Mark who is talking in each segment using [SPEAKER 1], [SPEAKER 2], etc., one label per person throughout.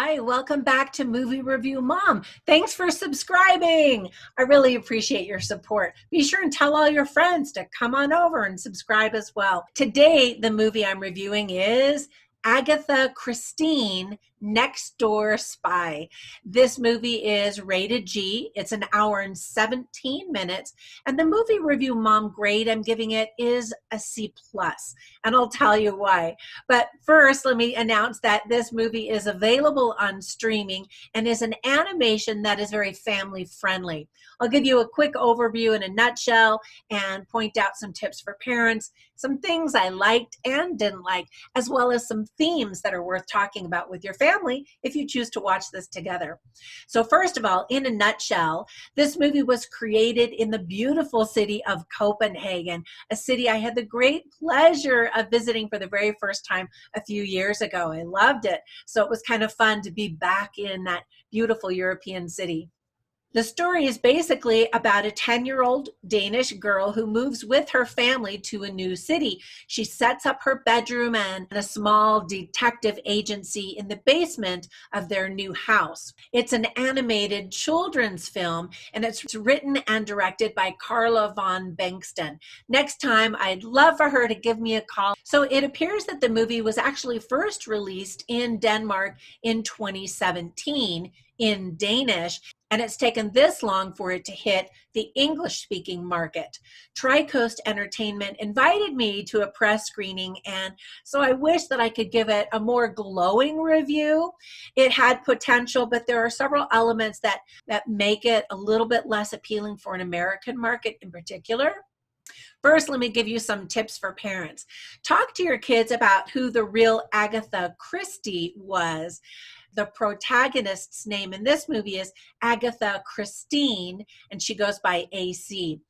[SPEAKER 1] Hi, welcome back to Movie Review Mom. Thanks for subscribing. I really appreciate your support. Be sure and tell all your friends to come on over and subscribe as well. Today, the movie I'm reviewing is Agatha Christine Next Door Spy. This movie is rated G. It's an hour and 17 minutes. And the movie review mom grade I'm giving it is a C+. And I'll tell you why. But first, let me announce that this movie is available on streaming and is an animation that is very family friendly. I'll give you a quick overview in a nutshell and point out some tips for parents, some things I liked and didn't like, as well as some themes that are worth talking about with your family if you choose to watch this together. So first of all, in a nutshell, this movie was created in the beautiful city of Copenhagen, a city I had the great pleasure of visiting for the very first time a few years ago. I loved it. So it was kind of fun to be back in that beautiful European city. The story is basically about a 10-year-old Danish girl who moves with her family to a new city. She sets up her bedroom and a small detective agency in the basement of their new house. It's an animated children's film, and it's written and directed by Carla von Bengtsen. Next time, I'd love for her to give me a call. So it appears that the movie was actually first released in Denmark in 2017 in Danish, and it's taken this long for it to hit the English-speaking market. Tri-Coast Entertainment invited me to a press screening, and so I wish that I could give it a more glowing review. It had potential, but there are several elements that make it a little bit less appealing for an American market in particular. First, let me give you some tips for parents. Talk to your kids about who the real Agatha Christie was. The protagonist's name in this movie is Agatha Christine, and she goes by AC.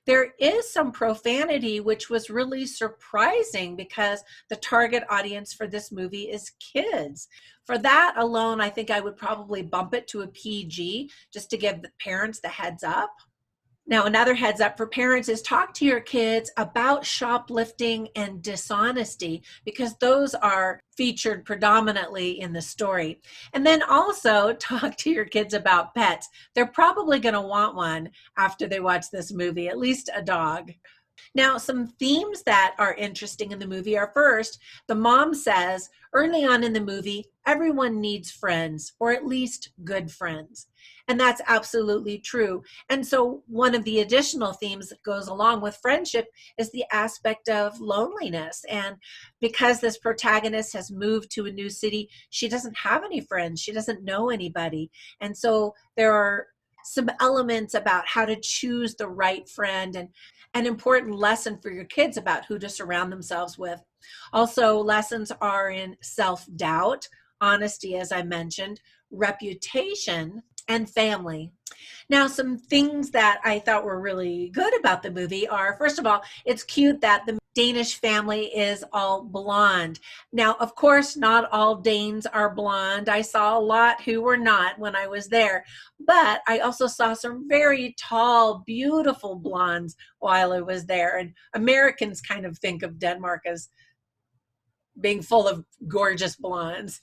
[SPEAKER 1] There is some profanity, which was really surprising because the target audience for this movie is kids. For that alone, I think I would probably bump it to a PG just to give the parents the heads up. Now, another heads up for parents is talk to your kids about shoplifting and dishonesty, because those are featured predominantly in the story. And then also talk to your kids about pets. They're probably going to want one after they watch this movie, at least a dog. Now, some themes that are interesting in the movie are first, the mom says early on in the movie, everyone needs friends, or at least good friends. And that's absolutely true. And so one of the additional themes that goes along with friendship is the aspect of loneliness. And because this protagonist has moved to a new city, she doesn't have any friends. She doesn't know anybody. And so there are some elements about how to choose the right friend, and an important lesson for your kids about who to surround themselves with. Also, lessons are in self-doubt, honesty, as I mentioned, reputation, and family. Now, some things that I thought were really good about the movie are, first of all, it's cute that the Danish family is all blonde. Now, of course, not all Danes are blonde. I saw a lot who were not when I was there, but I also saw some very tall, beautiful blondes while I was there. And Americans kind of think of Denmark as being full of gorgeous blondes.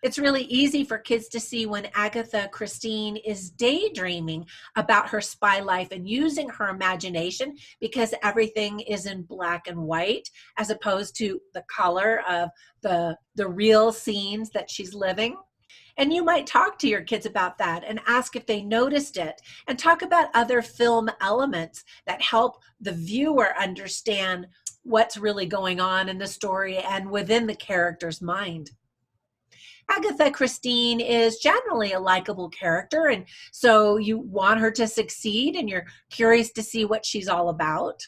[SPEAKER 1] It's really easy for kids to see when Agatha Christine is daydreaming about her spy life and using her imagination, because everything is in black and white as opposed to the color of the real scenes that she's living. And you might talk to your kids about that and ask if they noticed it, and talk about other film elements that help the viewer understand what's really going on in the story and within the character's mind. Agatha Christine is generally a likable character, and so you want her to succeed and you're curious to see what she's all about.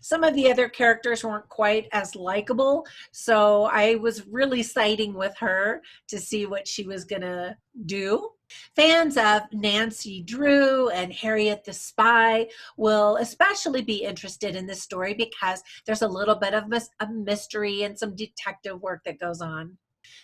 [SPEAKER 1] Some of the other characters weren't quite as likable, so I was really siding with her to see what she was going to do. Fans of Nancy Drew and Harriet the Spy will especially be interested in this story because there's a little bit of a mystery and some detective work that goes on.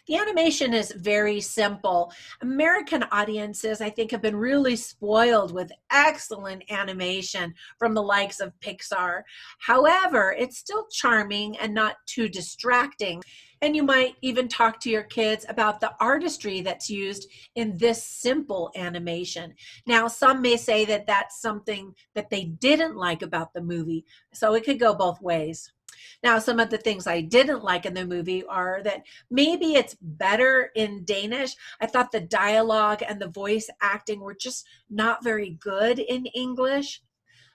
[SPEAKER 1] The animation is very simple. American audiences, I think, have been really spoiled with excellent animation from the likes of Pixar. However, it's still charming and not too distracting. And you might even talk to your kids about the artistry that's used in this simple animation. Now, some may say that that's something that they didn't like about the movie, so it could go both ways. Now, some of the things I didn't like in the movie are that maybe it's better in Danish. I thought the dialogue and the voice acting were just not very good in English.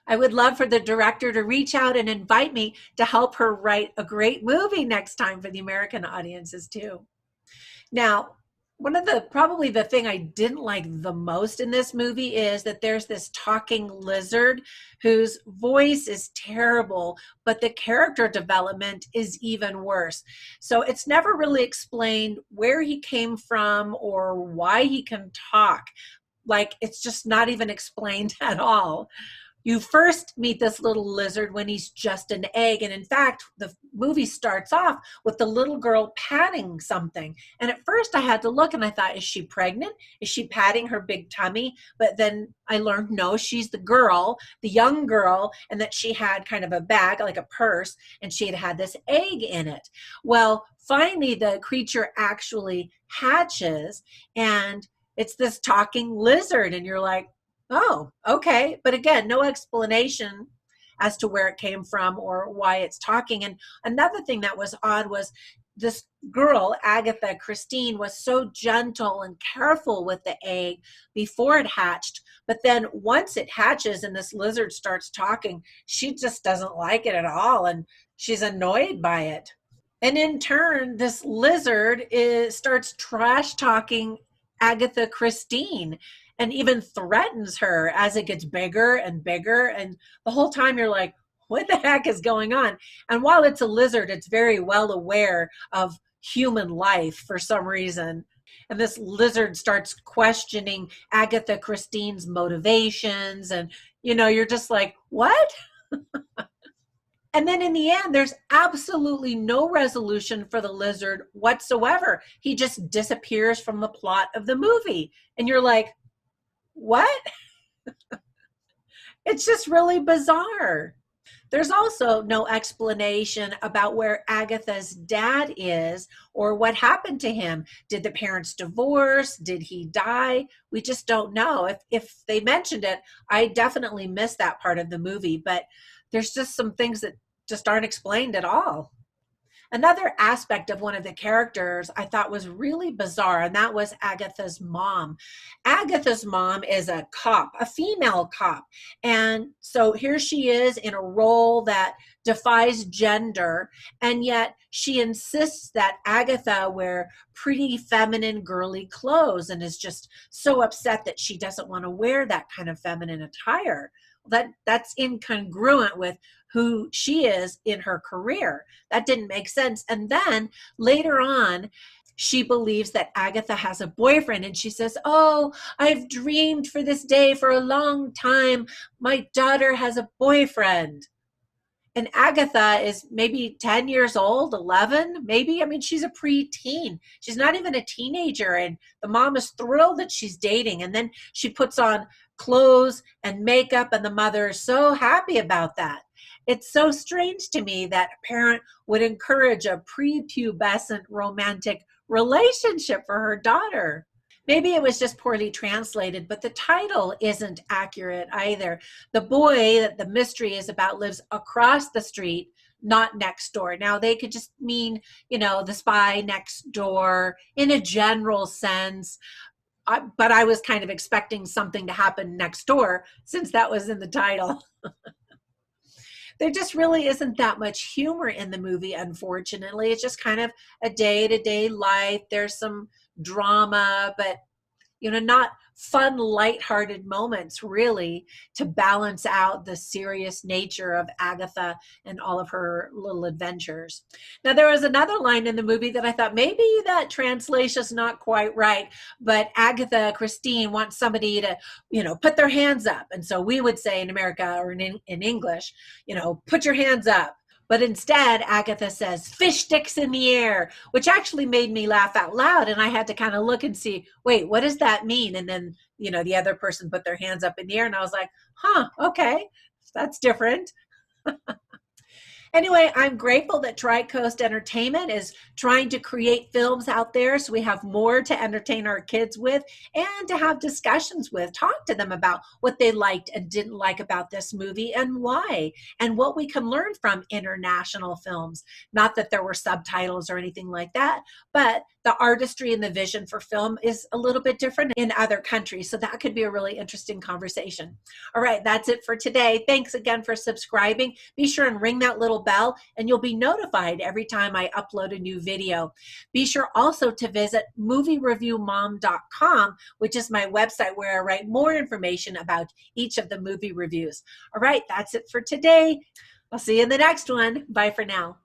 [SPEAKER 1] I would love for the director to reach out and invite me to help her write a great movie next time for the American audiences too. Now, one of the probably the thing I didn't like the most in this movie is that there's this talking lizard whose voice is terrible, but the character development is even worse. So it's never really explained where he came from or why he can talk. Like, it's just not even explained at all. You first meet this little lizard when he's just an egg. And in fact, the movie starts off with the little girl patting something. And at first I had to look and I thought, is she pregnant? Is she patting her big tummy? But then I learned, no, she's the girl, the young girl, and that she had kind of a bag, like a purse, and she had had this egg in it. Well, finally, the creature actually hatches, and it's this talking lizard. And you're like, oh, okay. But again, no explanation as to where it came from or why it's talking. And another thing that was odd was this girl, Agatha Christine, was so gentle and careful with the egg before it hatched. But then once it hatches and this lizard starts talking, she just doesn't like it at all. And she's annoyed by it. And in turn, this lizard starts trash talking Agatha Christine and even threatens her as it gets bigger and bigger. And the whole time you're like, what the heck is going on? And while it's a lizard, it's very well aware of human life for some reason. And this lizard starts questioning Agatha Christine's motivations. And, you're just like, what? And then in the end, there's absolutely no resolution for the lizard whatsoever. He just disappears from the plot of the movie. And you're like, what? It's just really bizarre. There's also no explanation about where Agatha's dad is or what happened to him. Did the parents divorce? Did he die? We just don't know. If they mentioned it, I definitely missed that part of the movie, but there's just some things that just aren't explained at all. Another aspect of one of the characters I thought was really bizarre, and that was Agatha's mom. Agatha's mom is a cop, a female cop. And so here she is in a role that defies gender, and yet she insists that Agatha wear pretty feminine girly clothes and is just so upset that she doesn't want to wear that kind of feminine attire. That's incongruent with who she is in her career. That didn't make sense. And then later on, she believes that Agatha has a boyfriend, and she says, oh, I've dreamed for this day for a long time. My daughter has a boyfriend. And Agatha is maybe 10 years old, 11, maybe. I mean, she's a preteen. She's not even a teenager. And the mom is thrilled that she's dating. And then she puts on clothes and makeup, and the mother is so happy about that. It's so strange to me that a parent would encourage a prepubescent romantic relationship for her daughter. Maybe it was just poorly translated, but the title isn't accurate either. The boy that the mystery is about lives across the street, not next door. Now, they could just mean, the spy next door in a general sense. But I was kind of expecting something to happen next door since that was in the title. There just really isn't that much humor in the movie, unfortunately. It's just kind of a day-to-day life. There's some drama, but not fun, lighthearted moments really to balance out the serious nature of Agatha and all of her little adventures. Now, there was another line in the movie that I thought maybe that translation is not quite right, but Agatha Christine wants somebody to, put their hands up. And so we would say in America or in English, put your hands up. But instead, Agatha says, fish sticks in the air, which actually made me laugh out loud. And I had to kind of look and see, wait, what does that mean? And then, the other person put their hands up in the air and I was like, huh, okay, that's different. Anyway, I'm grateful that Tri-Coast Entertainment is trying to create films out there so we have more to entertain our kids with and to have discussions with. Talk to them about what they liked and didn't like about this movie and why, and what we can learn from international films. Not that there were subtitles or anything like that, but the artistry and the vision for film is a little bit different in other countries. So that could be a really interesting conversation. All right, that's it for today. Thanks again for subscribing. Be sure and ring that little bell and you'll be notified every time I upload a new video. Be sure also to visit moviereviewmom.com, which is my website where I write more information about each of the movie reviews. All right, that's it for today. I'll see you in the next one. Bye for now.